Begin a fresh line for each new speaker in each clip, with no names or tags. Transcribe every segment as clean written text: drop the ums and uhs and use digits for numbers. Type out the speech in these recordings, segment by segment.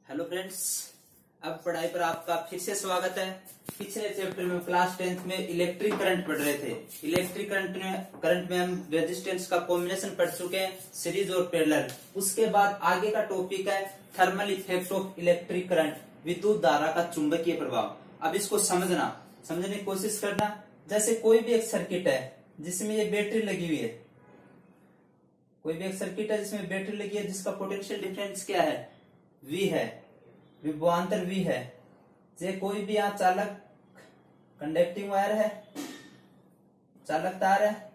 Hello friends, अब पढ़ाई पर आपका फिर से स्वागत है। पिछले चैप्टर में क्लास 10th में इलेक्ट्रिक करंट पढ़ रहे थे। इलेक्ट्रिक करंट में हम रेजिस्टेंस का कॉम्बिनेशन पढ़ चुके हैं, सीरीज और पैरेलल। उसके बाद आगे का टॉपिक है thermal effect of electric current, विद्युत धारा का चुंबकीय प्रभाव। अब इसको समझने की कोशिश करना। जैसे कोई भी एक सर्किट है जिसमें ये बैटरी लगी हुई है, कोई भी एक सर्किट है जिसमें बैटरी लगी है, जिसका पोटेंशियल डिफरेंस क्या है, V है, विभवांतर V है। जे कोई भी यहाँ चालक कंडक्टिंग वायर है, चालक तार है।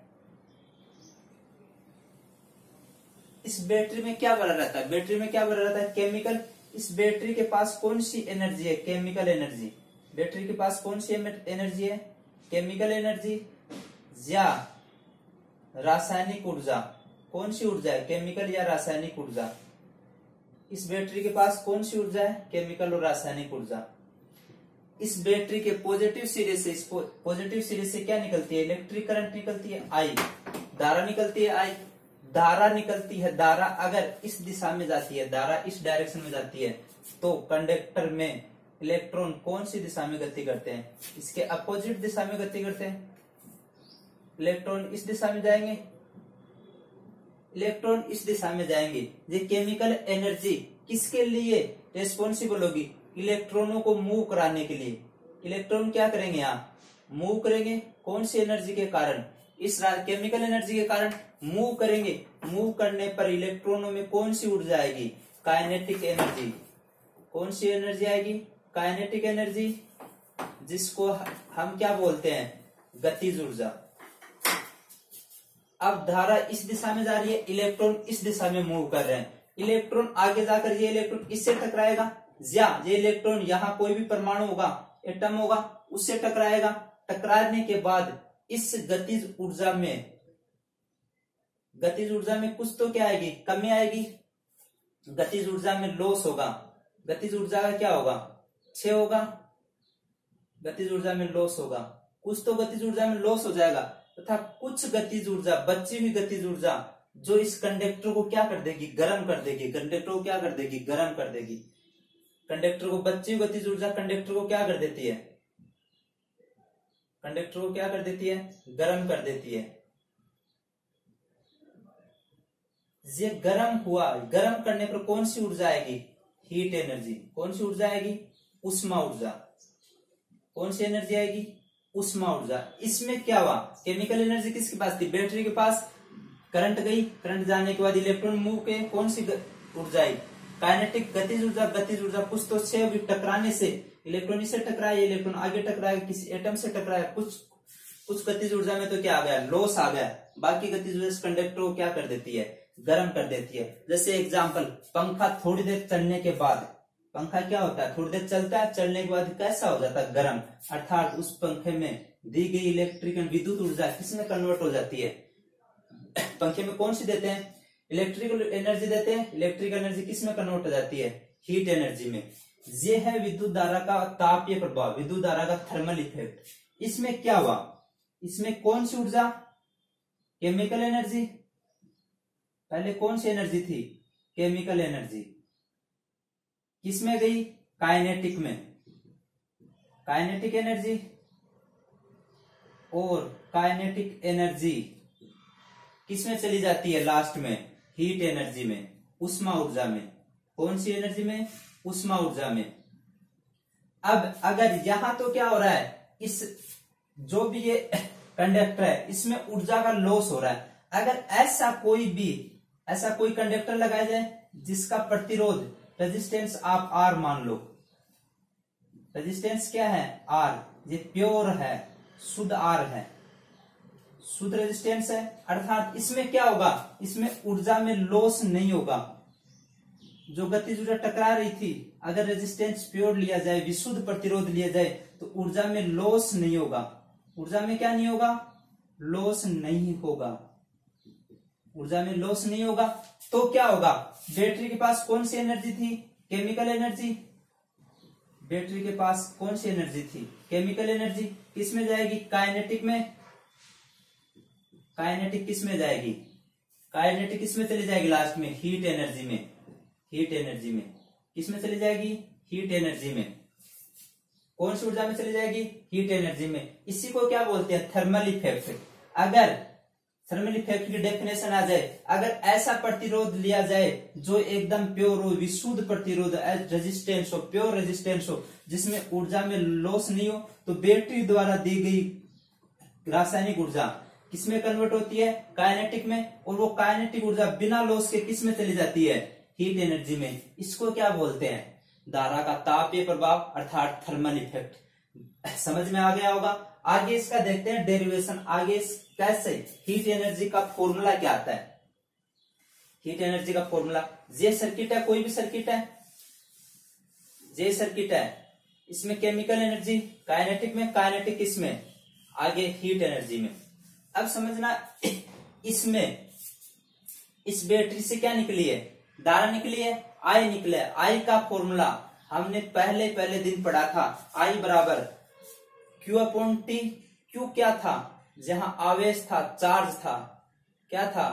इस बैटरी में क्या भरा रहता है? बैटरी में क्या भरा रहता है? केमिकल। इस बैटरी के पास कौन सी एनर्जी है? Chemical energy. बैटरी के पास कौन सी एनर्जी है? केमिकल एनर्जी या रासायनिक ऊर्जा। कौन सी ऊर्जा है? केमिकल या रासायनिक ऊर्जा। इस बैटरी के पास कौन सी ऊर्जा है? केमिकल और रासायनिक ऊर्जा। इस बैटरी के पॉजिटिव सिरे से, इस पॉजिटिव सिरे से क्या निकलती है? इलेक्ट्रिक करंट निकलती है, I। धारा निकलती है, I। धारा निकलती है। धारा अगर इस दिशा में जाती है, धारा इस डायरेक्शन में जाती है, तो कंडक्टर में इलेक्ट्रॉन कौन सी दिशा में गति करते हैं? इसके अपोजिट दिशा में गति करते हैं। इलेक्ट्रॉन इस दिशा में जाएंगे, इलेक्ट्रॉन इस दिशा में जाएंगे। ये केमिकल एनर्जी किसके लिए रेस्पॉन्सिबल होगी? इलेक्ट्रॉनों को मूव कराने के लिए। इलेक्ट्रॉन क्या करेंगे? यहाँ मूव करेंगे। कौन सी एनर्जी के कारण? इस केमिकल एनर्जी के कारण मूव करेंगे। मूव करने पर इलेक्ट्रॉनों में कौन सी ऊर्जा आएगी? Kinetic energy. कौन सी एनर्जी आएगी? काइनेटिक एनर्जी, जिसको हम क्या बोलते हैं? गतिज ऊर्जा। अब धारा इस दिशा में जा रही है, इलेक्ट्रॉन इस दिशा में मूव कर रहे हैं। इलेक्ट्रॉन आगे जाकर ये इलेक्ट्रॉन इससे टकराएगा, या ये इलेक्ट्रॉन यहाँ कोई भी परमाणु होगा, एटम होगा, उससे टकराएगा। टकराने के बाद इस गतिज ऊर्जा में कुछ तो क्या आएगी? कमी आएगी। गतिज ऊर्जा में लॉस होगा। गतिज ऊर्जा का क्या होगा? क्षय होगा। गतिज ऊर्जा में लॉस होगा। कुछ तो गतिज ऊर्जा में लॉस हो जाएगा, तथा कुछ गतिज ऊर्जा, बची हुई गतिज ऊर्जा, जो इस कंडक्टर को क्या कर देगी? गर्म कर देगी। कंडक्टर को क्या कर देगी? गर्म कर देगी। कंडक्टर को बची हुई गतिज ऊर्जा कंडक्टर को क्या कर देती है? कंडक्टर को क्या कर देती है? गर्म कर देती है। ये गर्म हुआ। गर्म करने पर कौन सी ऊर्जा आएगी? Heat energy. कौन सी ऊर्जा आएगी? उष्मा ऊर्जा। कौन सी एनर्जी आएगी? उष्मा ऊर्जा। इसमें क्या हुआ? केमिकल एनर्जी किसके पास थी? बैटरी के पास। करंट गई, करंट जाने के बाद इलेक्ट्रॉन मूव के, कौन सी ऊर्जा आई? काइनेटिक गतिज ऊर्जा। गतिज ऊर्जा कुछ तो क्षय हुई टकराने से। इलेक्ट्रॉन इससे टकराया, इलेक्ट्रॉन आगे टकराया, किसी एटम से टकराया। कुछ गतिज ऊर्जा में तो क्या आ गया? लॉस आ गया। बाकी गतिज ऊर्जा कंडक्टर को क्या कर देती है? गर्म कर देती है। जैसे एग्जाम्पल, पंखा थोड़ी देर चलने के बाद, पंखा क्या होता है? थोड़ी देर चलता है, चलने के बाद कैसा हो जाता है? गर्म। अर्थात उस पंखे में दी गई इलेक्ट्रिक विद्युत ऊर्जा किसमें कन्वर्ट हो जाती है? पंखे में कौन सी देते हैं? इलेक्ट्रिकल एनर्जी देते हैं। इलेक्ट्रिकल एनर्जी किसमें कन्वर्ट हो जाती है? हीट एनर्जी में। ये है विद्युत धारा का तापीय प्रभाव, विद्युत धारा का थर्मल इफेक्ट। इसमें क्या हुआ? इसमें कौन सी ऊर्जा? Chemical energy. पहले कौन सी एनर्जी थी? Chemical energy. किसमें गई? काइनेटिक में। Kinetic energy. और काइनेटिक एनर्जी किसमें चली जाती है? लास्ट में हीट एनर्जी में, उष्मा ऊर्जा में। कौन सी एनर्जी में? उष्मा ऊर्जा में। अब अगर यहां तो क्या हो रहा है? इस जो भी ये कंडक्टर है, इसमें ऊर्जा का लॉस हो रहा है। अगर ऐसा कोई कंडक्टर लगाया जाए जिसका प्रतिरोध, रेजिस्टेंस आप R मान लो। रेजिस्टेंस क्या है? R। ये प्योर है, शुद्ध R है, शुद्ध रेजिस्टेंस है। अर्थात इसमें क्या होगा? इसमें ऊर्जा में लॉस नहीं होगा। जो गतिज ऊर्जा टकरा रही थी, अगर रेजिस्टेंस प्योर लिया जाए, विशुद्ध प्रतिरोध लिया जाए, तो ऊर्जा में लॉस नहीं होगा। ऊर्जा में क्या नहीं होगा? लॉस नहीं होगा। ऊर्जा में लॉस नहीं होगा। तो क्या होगा? बैटरी के पास कौन सी एनर्जी थी? Chemical energy. बैटरी के पास कौन सी एनर्जी थी? Chemical energy. किसमें जाएगी? काइनेटिक में। काइनेटिक किसमें जाएगी? काइनेटिक किसमें चली जाएगी? लास्ट में हीट एनर्जी में। हीट एनर्जी में। किस में चली जाएगी? हीट एनर्जी में। कौन सी ऊर्जा में चली जाएगी? हीट एनर्जी में। इसी को क्या बोलते हैं? Thermal effect. अगर थर्मल इफेक्ट की डेफिनेशन आ जाए, अगर ऐसा प्रतिरोध लिया जाए जो एकदम प्योर हो, विशुद्ध प्रतिरोध, रेजिस्टेंस हो, प्योर रेजिस्टेंस हो, जिसमें ऊर्जा में लॉस नहीं हो, तो बैटरी द्वारा दी गई रासायनिक ऊर्जा किसमें कन्वर्ट होती है? काइनेटिक में। और वो काइनेटिक ऊर्जा बिना लॉस के किस में चली जाती है? हीट एनर्जी में। इसको क्या बोलते हैं? धारा का तापीय प्रभाव अर्थात थर्मल इफेक्ट। समझ में आ गया होगा। आगे इसका देखते हैं डेरिवेशन। आगे कैसे हीट एनर्जी का फॉर्मूला क्या आता है? हीट एनर्जी का फॉर्मूला, ये सर्किट है, कोई भी सर्किट है, ये सर्किट है, इसमें केमिकल एनर्जी काइनेटिक में, काइनेटिक इसमें, आगे हीट एनर्जी में। अब समझना, इसमें इस बैटरी से क्या निकली है? धारा निकली है, आई निकले। आई का फॉर्मूला हमने पहले दिन पढ़ा था, आई बराबर क्यू अपॉन टी। क्यू क्या था? जहां आवेश था, चार्ज था, क्या था?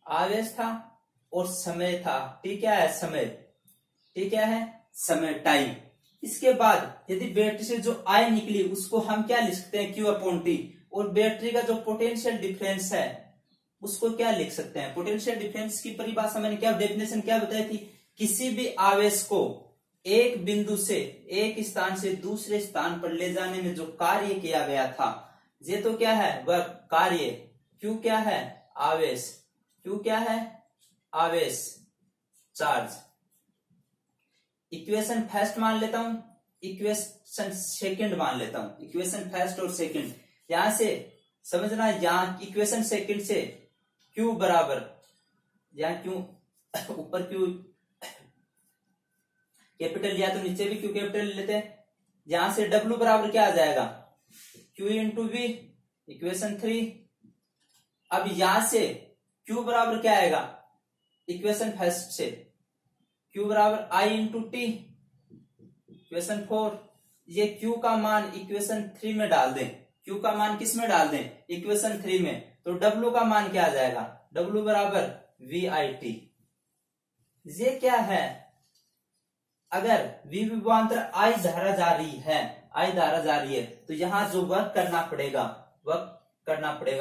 आवेश था, और समय था, टी क्या है? समय। टी क्या है? समय, टाइम। इसके बाद यदि बैटरी से जो आई निकली उसको हम क्या लिख सकते हैं? Q upon T. और बैटरी का जो पोटेंशियल डिफरेंस है उसको क्या लिख सकते हैं? पोटेंशियल डिफरेंस की परिभाषा मैंने क्या, डेफिनेशन क्या बताई थी? किसी भी आवेश को एक बिंदु से, एक स्थान से दूसरे स्थान पर ले जाने में जो कार्य किया गया था, ये तो क्या है? वह कार्य। क्यू क्या है? आवेश। क्यू क्या है? आवेश, चार्ज। इक्वेशन फर्स्ट मान लेता हूं, इक्वेशन सेकंड मान लेता हूं। इक्वेशन फर्स्ट और सेकंड यहां से समझना। यहां इक्वेशन सेकंड से क्यू बराबर, यहां क्यू ऊपर क्यू कैपिटल लिया तो नीचे भी क्यू कैपिटल लेते हैं। यहां से डब्ल्यू बराबर क्या आ जाएगा? Q into V, equation 3। अब यहां से क्यू बराबर क्या आएगा? इक्वेशन फर्स्ट से क्यू बराबर आई इंटू टी, इक्वेशन 4। ये क्यू का मान इक्वेशन 3 में डाल दें। क्यू का मान किस में डाल दें? इक्वेशन 3 में। तो डब्ल्यू का मान क्या आ जाएगा? डब्ल्यू बराबर वी आई टी। ये क्या है? अगर वी विभवांतर आई धारा जा रही है, आई धारा जा रही है, तो यहां जो वर्क करना पड़ेगा,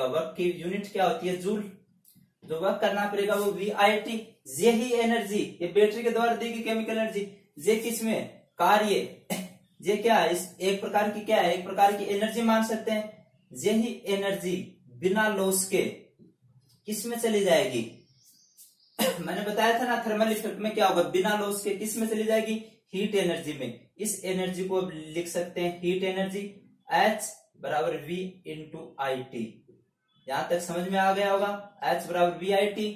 वर्क की यूनिट क्या होती है? जूल। जो वर्क करना पड़ेगा वो वी आई टी। यही एनर्जी, ये बैटरी के द्वारा दी गई केमिकल एनर्जी, ये किसमें? कार्य। ये क्या है? इस एक प्रकार की क्या है? एक प्रकार की एनर्जी मान सकते हैं। यही एनर्जी बिना लॉस के किस में चली जाएगी? मैंने बताया था ना, थर्मल इफेक्ट में क्या होगा? बिना लॉस के किस में चली जाएगी? हीट एनर्जी में। इस एनर्जी को अब लिख सकते हैं हीट एनर्जी, H बराबर V इंटू आई टी। यहां तक समझ में आ गया होगा? H बराबर वी आई टी।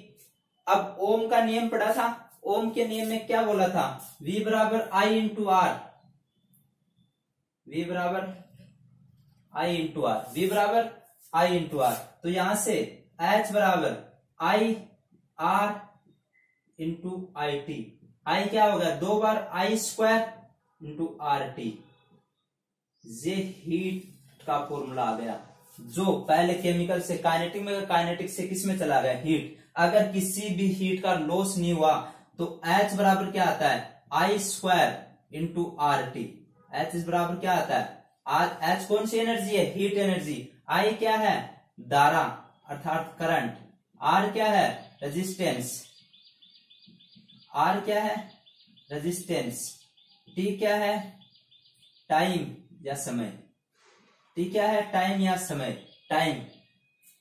अब ओम का नियम पढ़ा था। ओम के नियम में क्या बोला था? V बराबर आई इंटू आर, V बराबर आई इंटू आर, V बराबर आई इंटू आर। तो यहां से H बराबर I R into I T. I क्या होगा? 2 बार I square into R T. ये हीट का फॉर्मूला आ गया, जो पहले केमिकल से काइनेटिक में, काइनेटिक से किस में चला गया? हीट। अगर किसी भी हीट का लॉस नहीं हुआ तो H बराबर क्या आता है? I square into R T. H बराबर क्या आता है? H कौन सी एनर्जी है? Heat energy. आई क्या है? धारा अर्थात करंट। R क्या है? रेजिस्टेंस। R क्या है? रेजिस्टेंस। T क्या है? टाइम या समय। T क्या है? टाइम या समय। टाइम।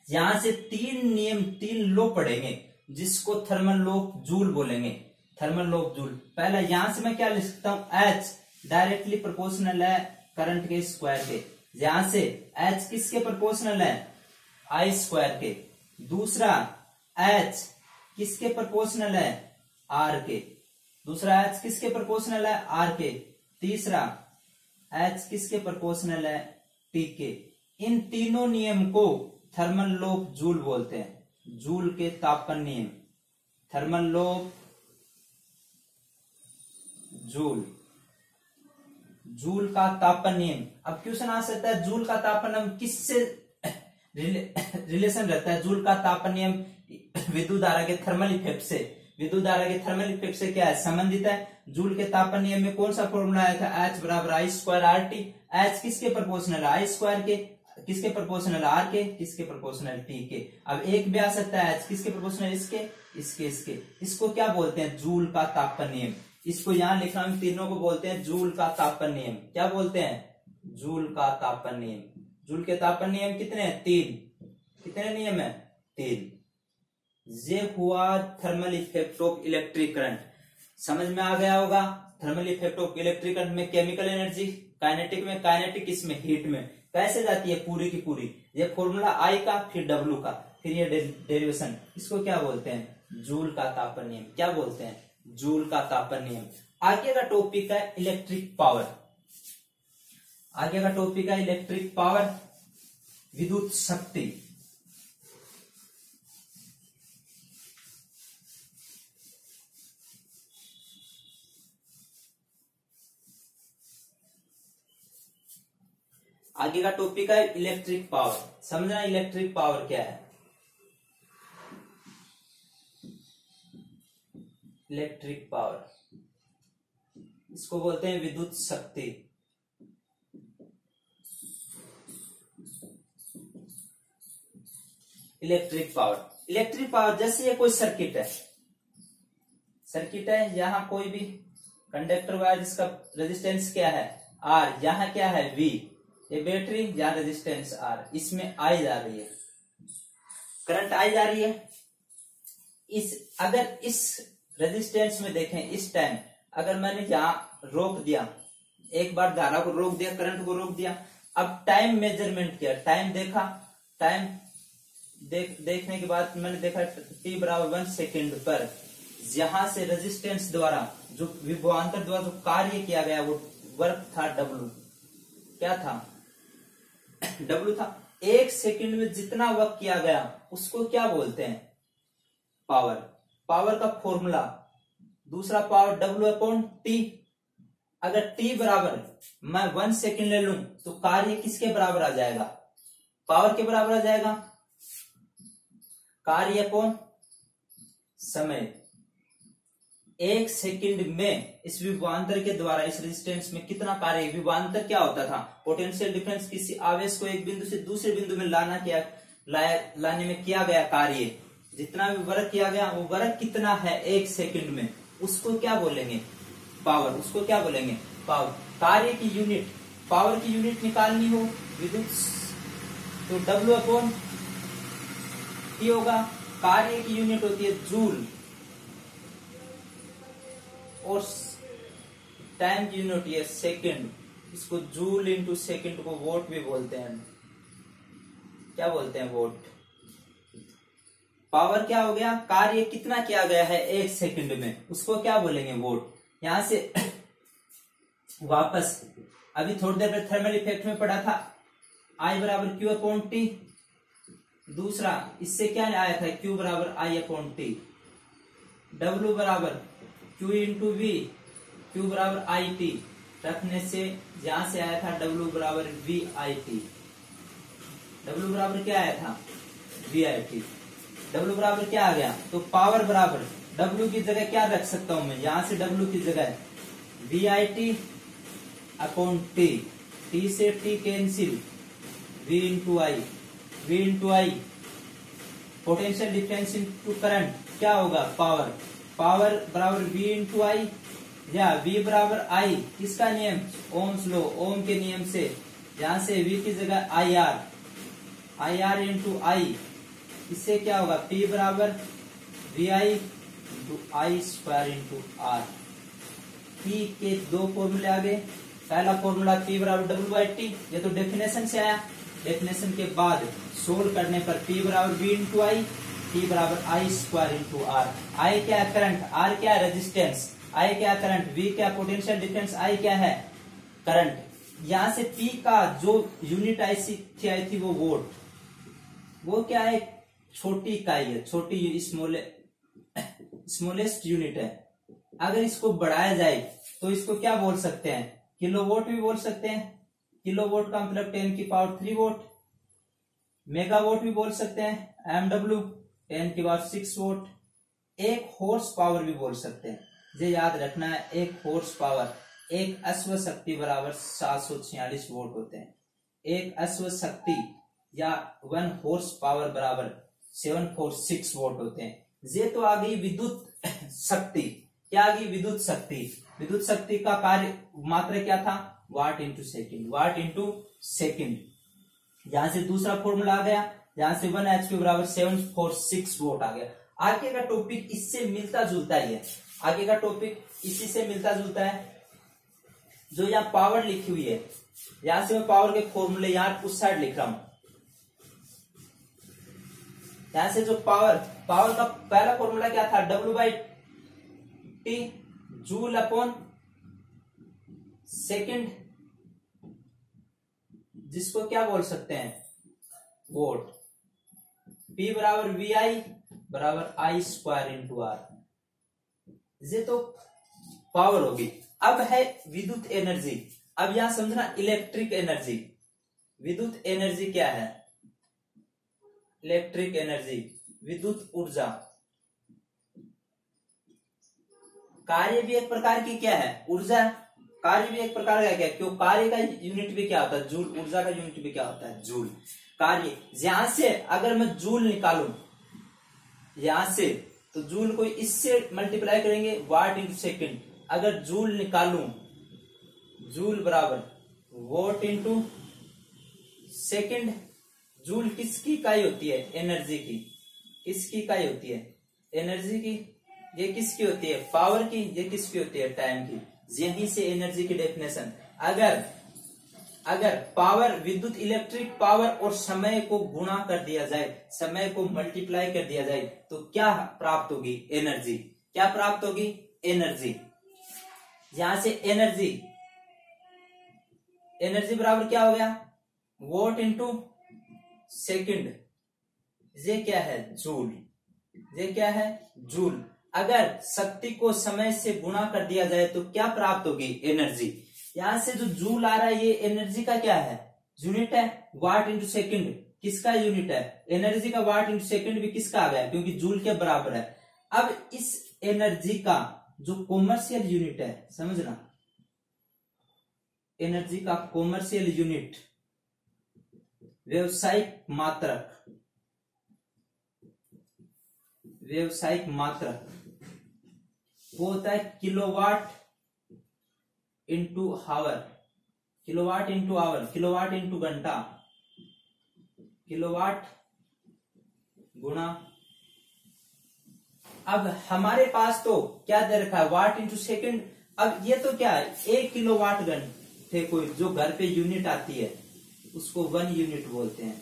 यहां से 3 नियम, 3 लॉ पढ़ेंगे, जिसको थर्मल लॉ जूल बोलेंगे। Thermal law joule. पहला यहां से मैं क्या लिख सकता हूं? H डायरेक्टली प्रोपोर्शनल है करंट के स्क्वायर के। यहां से H किसके प्रोपोर्शनल है? आई स्क्वायर के। दूसरा H किसके प्रोपोर्शनल है? आर के। दूसरा H किसके प्रोपोर्शनल है? आर के। तीसरा H किसके प्रोपोर्शनल है? टी के। इन तीनों नियम को थर्मल लॉ ऑफ जूल बोलते हैं। जूल के तापन नियम, thermal law of joule, joule का तापन नियम। अब क्वेश्चन आ सकता है जूल का तापन नियम किससे रिलेशन रहता है? जूल का तापन नियम विद्युत धारा के थर्मल इफेक्ट से। विद्युत धारा के थर्मल इफेक्ट से क्या है, संबंधित है। जूल के तापन नियम में कौन सा फॉर्मूला आया था, H बराबर आई स्क्वायर आर टी। एच किसके प्रोपोर्शनल है, आई स्क्वायर के, किसके प्रोपोर्शनल आर के, किसके प्रोपोर्शनल टी के। अब एक भी आ सकता है एच किसके प्रोपोर्शनल, इसके, इसके, इसके। इसको क्या बोलते हैं, जूल का तापन नियम। इसको यहां लिखा हम तीनों को बोलते हैं जूल का तापन नियम। क्या बोलते हैं, जूल का तापन नियम। जूल के तापन नियम कितने हैं, 3। कितने नियम है, 3। ये हुआ thermal effect of electric current. समझ में आ गया होगा। Thermal effect of electric current में केमिकल एनर्जी, काइनेटिक में, काइनेटिक इसमें हीट में कैसे जाती है पूरी की पूरी। ये फॉर्मूला आई का, फिर डब्ल्यू का, फिर ये डेरिवेशन। इसको क्या बोलते हैं, जूल का तापन नियम। क्या बोलते हैं, जूल का तापन नियम। आगे का टॉपिक है इलेक्ट्रिक पावर। आगे का टॉपिक है इलेक्ट्रिक पावर, विद्युत शक्ति। आगे का टॉपिक है इलेक्ट्रिक पावर। समझना इलेक्ट्रिक पावर क्या है। इलेक्ट्रिक पावर, इसको बोलते हैं विद्युत शक्ति। इलेक्ट्रिक पावर, इलेक्ट्रिक पावर जैसे ये कोई सर्किट है, सर्किट है, यहां कोई भी कंडक्टर वायर जिसका रेजिस्टेंस क्या है, आर, यहां क्या है, वी। ये बैटरी, यहां रेजिस्टेंस आर, इसमें आई जा रही है, करंट आई जा रही है। अगर इस रेजिस्टेंस में देखें, इस टाइम अगर मैंने यहां रोक दिया, एक बार धारा को रोक दिया, करंट को रोक दिया, अब टाइम मेजरमेंट किया, टाइम देखा, टाइम देखने के बाद मैंने देखा t बराबर 1 सेकेंड पर यहां से रेजिस्टेंस द्वारा जो विभवांतर द्वारा जो कार्य किया गया वो वर्क था W। क्या था, W था। 1 सेकेंड में जितना वर्क किया गया उसको क्या बोलते हैं, पावर। पावर का फॉर्मूला, दूसरा पावर W/T। अगर T बराबर मैं 1 सेकेंड ले लूं तो कार्य किसके बराबर आ जाएगा, पावर के बराबर आ जाएगा। कार्य अपॉन समय। 1 सेकेंड में इस विभवांतर के द्वारा इस रेजिस्टेंस में कितना कार्य, विभवांतर क्या होता था, पोटेंशियल डिफरेंस, किसी आवेश को एक बिंदु से दूसरे बिंदु में लाने में किया गया कार्य, जितना भी वर्क किया गया वो वर्क कितना है 1 सेकेंड में, उसको क्या बोलेंगे, पावर। उसको क्या बोलेंगे, पावर। कार्य की यूनिट, पावर की यूनिट निकालनी हो विद्युत तो W/T होगा। कार्य की यूनिट होती है जूल, और टाइम की यूनिट है सेकेंड। इसको जूल इंटू सेकेंड को वोट भी बोलते हैं। क्या बोलते हैं, वोट। पावर क्या हो गया, कार्य कितना किया गया है 1 सेकेंड में, उसको क्या बोलेंगे, वोट। यहां से वापस अभी थोड़ी देर पहले थर्मल इफेक्ट में पढ़ा था, I बराबर Q/T। दूसरा इससे क्या आया था, Q बराबर I/T। W बराबर Q इंटू वी, Q बराबर IT रखने से यहां से आया था W बराबर VIT। W बराबर क्या आया था, VIT। W बराबर क्या आ गया, तो पावर बराबर W की जगह क्या रख सकता हूं मैं, यहां से W की जगह VIT/T। T से T कैंसिल, V इंटू आई, V इंटू आई। पोटेंशियल डिफरेंस इंटू करंट क्या होगा, पावर। पावर बराबर V इंटू आई, या V बराबर I, किसका नियम, ओम्स लो, ओम के नियम से। यहां से V की जगह IR इंटू आई, इससे क्या होगा, P बराबर VI इंटू आई स्क्वायर इंटू R। P के 2 फॉर्मूले आ गए। पहला फॉर्मूला P बराबर W/T, ये तो डेफिनेशन से आया। डेफिनेशन के बाद सोल्व करने पर P बराबर V इंटू आई, T बराबर आई स्क्वायर इंटू R। आई क्या है, करंट, R क्या है, रेजिस्टेंस, I क्या है, करंट, V क्या पोटेंशियल डिफरेंस, I क्या है, करंट। यहां से P का जो यूनिट आई थी वो वोट। वो क्या है, छोटी इकाई है, छोटी स्मॉलेस्ट यूनिट है। अगर इसको बढ़ाया जाए तो इसको क्या बोल सकते हैं, किलोवोट भी बोल सकते हैं। किलोवोट का मतलब 10 की पावर 3 वोट। मेगावोट भी बोल सकते हैं, MW 10 की पावर 6 वोट। एक हॉर्स पावर भी बोल सकते हैं, ये याद रखना है। एक हॉर्स पावर, एक अश्व शक्ति बराबर 746 वोल्ट होते हैं। एक अश्व शक्ति या 1 हॉर्स पावर बराबर 746 वोल्ट होते हैं। ये तो आ गई विद्युत शक्ति। क्या आ गई? विद्युत शक्ति। विद्युत शक्ति का कार्य मात्रा क्या था? वाट इंटू सेकेंड। वाट इंटू सेकेंड। यहां से दूसरा फॉर्मूला आ गया, यहां से 1 HP बराबर 746 वोल्ट आ गया। आगे का टॉपिक इससे मिलता जुलता ही है। आगे का टॉपिक इसी से मिलता जुलता है। जो यहाँ पावर लिखी हुई है, यहां से मैं पावर के फॉर्मूले यहाँ उस साइड लिख रहा हूं। यहां से जो पावर का पहला फॉर्मूला क्या था? W/T जूल अपॉन सेकेंड, जिसको क्या बोल सकते हैं? वोल्ट। P बराबर VI बराबर I² इंटू R। ये तो पावर होगी। अब है विद्युत एनर्जी। अब यहां समझना, इलेक्ट्रिक एनर्जी। विद्युत एनर्जी क्या है? इलेक्ट्रिक एनर्जी, विद्युत ऊर्जा। कार्य भी एक प्रकार की क्या है? ऊर्जा। कार्य भी एक प्रकार का क्या है? क्यों? कार्य का यूनिट भी क्या होता है? जूल। ऊर्जा का यूनिट भी क्या होता है? जूल। कार्य, यहां से अगर मैं जूल निकालूं यहां से, तो जूल को इससे मल्टीप्लाई करेंगे, वाट इंटू सेकेंड। अगर जूल निकालूं, जूल बराबर वोट इंटू सेकेंड। जूल किसकी इकाई होती है? एनर्जी की। किसकी इकाई होती है? एनर्जी की। ये किसकी होती है? पावर की। ये किसकी होती है? टाइम की। यहीं से एनर्जी की डेफिनेशन। अगर पावर, विद्युत इलेक्ट्रिक पावर और समय को गुणा कर दिया जाए, समय को मल्टीप्लाई कर दिया जाए, तो क्या प्राप्त होगी? एनर्जी। क्या प्राप्त होगी? एनर्जी। यहां से एनर्जी बराबर क्या हो गया? Vote into second. ये क्या है? जूल। ये क्या है? जूल। अगर शक्ति को समय से गुणा कर दिया जाए तो क्या प्राप्त होगी? एनर्जी। यहां से जो जूल आ रहा है, ये एनर्जी का क्या है? यूनिट है। वाट इंटू सेकेंड किसका यूनिट है? एनर्जी का। वाट इंटू सेकेंड भी किसका आ गया? क्योंकि जूल के बराबर है। अब इस एनर्जी का जो कॉमर्शियल यूनिट है, समझना, एनर्जी का कॉमर्शियल यूनिट, व्यवसायिक मात्रक, व्यवसायिक मात्रक वो होता है kilowatt into hour. Kilowatt into hour, kilowatt into घंटा, किलोवाट गुणा। अब हमारे पास तो क्या दे रखा है? Watt into second. अब ये तो क्या है? 1 किलोवाट घंटे को जो घर पे यूनिट आती है उसको 1 यूनिट बोलते हैं।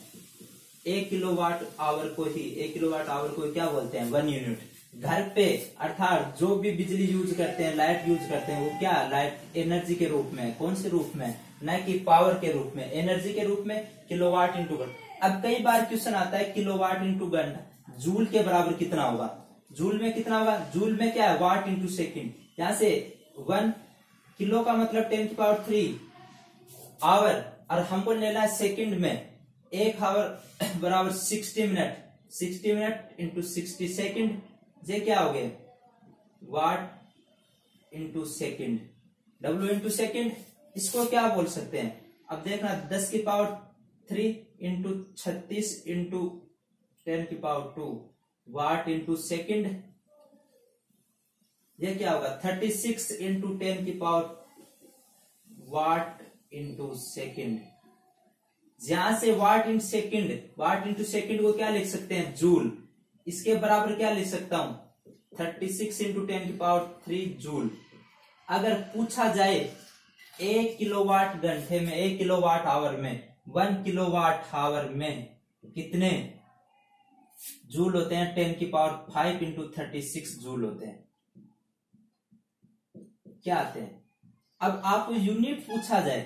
1 किलोवाट आवर को ही, 1 किलोवाट आवर को क्या बोलते हैं? 1 यूनिट। घर पे अर्थात जो भी बिजली यूज करते हैं, लाइट यूज करते हैं, वो क्या? लाइट एनर्जी के रूप में। कौन से रूप में? न कि पावर के रूप में, एनर्जी के रूप में। किलोवाट इंटू घंटा। अब कई बार क्वेश्चन आता है किलोवाट इंटू घंटा, जूल के बराबर कितना होगा? जूल में कितना होगा? जूल में क्या है? Watt into second. यहां से 1 किलो का मतलब 10⁻³ आवर, और हमको लेना है सेकेंड में। 1 आवर बराबर 60 मिनट। 60 मिनट इंटू 60 सेकेंड, ये क्या हो गया? Watt into second. W into second, इसको क्या बोल सकते हैं? अब देखना, 10⁻³ into 36 into 10⁻², watt into second, ये क्या होगा? 36 इंटू 10⁻, वाट इंटू सेकेंड। यहां से वाट इंटू सेकेंड, वाट इंटू सेकेंड को क्या लिख सकते हैं? जूल। इसके बराबर क्या लिख सकता हूं? 36 इंटू 10⁻³ जूल। अगर पूछा जाए 1 किलोवाट घंटे में, 1 किलोवाट आवर में, 1 किलोवाट आवर में कितने जूल होते हैं? 10⁵ इंटू 36 जूल होते हैं। क्या आते हैं? अब आपको यूनिट पूछा जाए,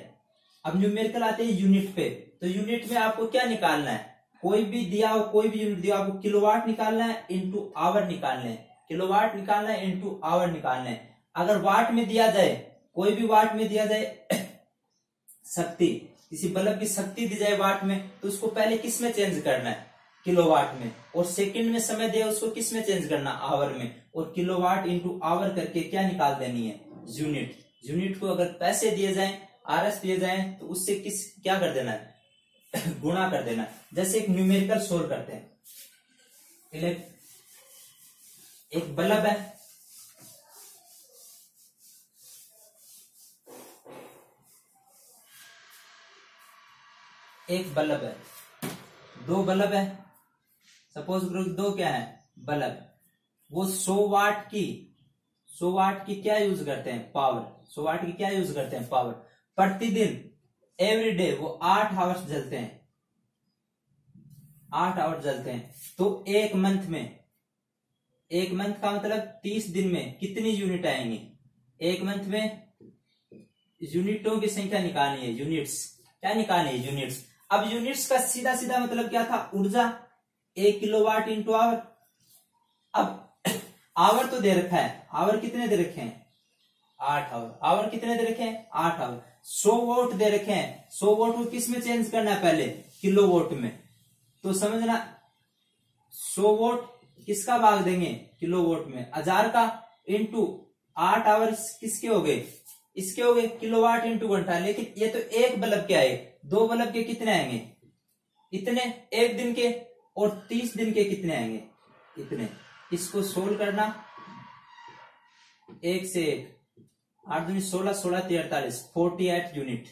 अब न्यूमेरिकल आते हैं यूनिट पे, तो यूनिट में आपको क्या निकालना है? कोई भी दिया हो, कोई भी यूनिट दिया हो, आपको किलोवाट निकालना है, इंटू आवर निकालना है। किलोवाट निकालना है, इंटू आवर निकालना है। अगर वाट में दिया जाए, कोई भी वाट में दिया जाए शक्ति, किसी बल्ब की शक्ति दी जाए वाट में, तो उसको पहले किस में चेंज करना है? किलोवाट में, और सेकंड में समय दिया उसको किस में चेंज करना, आवर में, और किलोवाट इंटू आवर करके क्या निकाल देनी है, यूनिट। यूनिट को अगर पैसे दिए जाएं, आरएस दिए जाएं, तो उससे क्या कर देना है गुणा कर देना है। जैसे एक न्यूमेरिकल सोल्व करते हैं, एक बल्ब है, एक बल्ब है, दो बल्ब है, सपोज करो दो क्या है बल्ब, वो 100 वाट की क्या यूज करते हैं, पावर। 100 वाट की क्या यूज करते हैं, पावर। प्रतिदिन एवरी डे वो 8 आवर्स जलते हैं, 8 आवर्स जलते हैं। तो एक मंथ का मतलब 30 दिन में कितनी यूनिट आएंगी, एक मंथ में यूनिटों की संख्या निकालनी है, यूनिट्स क्या निकालनी है, यूनिट्स। अब यूनिट्स का सीधा सीधा मतलब क्या था, ऊर्जा, 1 किलोवाट इंटू आवर। अब आवर तो दे रखा है, आवर कितने दे रखे हैं, 8 आवर। आवर कितने दे रखे हैं, 8 आवर। 100 वोट दे रखे हैं, 100 वोट को किस में चेंज करना है, पहले किलोवाट में। तो समझना 100 वोट किसका भाग देंगे, किलोवाट में, 1000 का, इंटू 8 आवर किसके हो गए, इसके हो गए, किलोवाट इंटू घंटा। लेकिन ये तो एक बल्ब के आए, दो बल्ब के कितने आएंगे, इतने, एक दिन के, और 30 दिन के कितने आएंगे, इतने। इसको सोल्व करना, 1 से 1, 8 दूनी 16, 16 3 48, 48 यूनिट।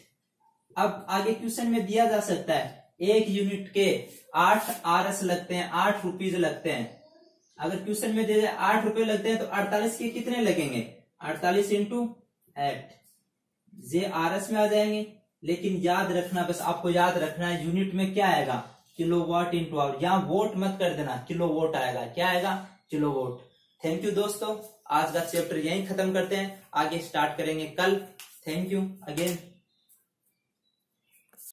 अब आगे क्वेश्चन में दिया जा सकता है, एक यूनिट के 8 आरएस लगते हैं, 8 रुपीज लगते हैं। अगर क्वेश्चन में दिया जाए 8 रुपए लगते हैं, तो 48 के कितने लगेंगे, 48 इंटू 8, ये आरएस में आ जाएंगे। लेकिन याद रखना, बस आपको याद रखना है, यूनिट में क्या आएगा, किलोवाट इंटू आवर। यहां वोट मत कर देना, किलोवाट आएगा, क्या आएगा, किलोवाट। थैंक यू दोस्तों, आज का चैप्टर यहीं खत्म करते हैं, आगे स्टार्ट करेंगे कल। Thank you again.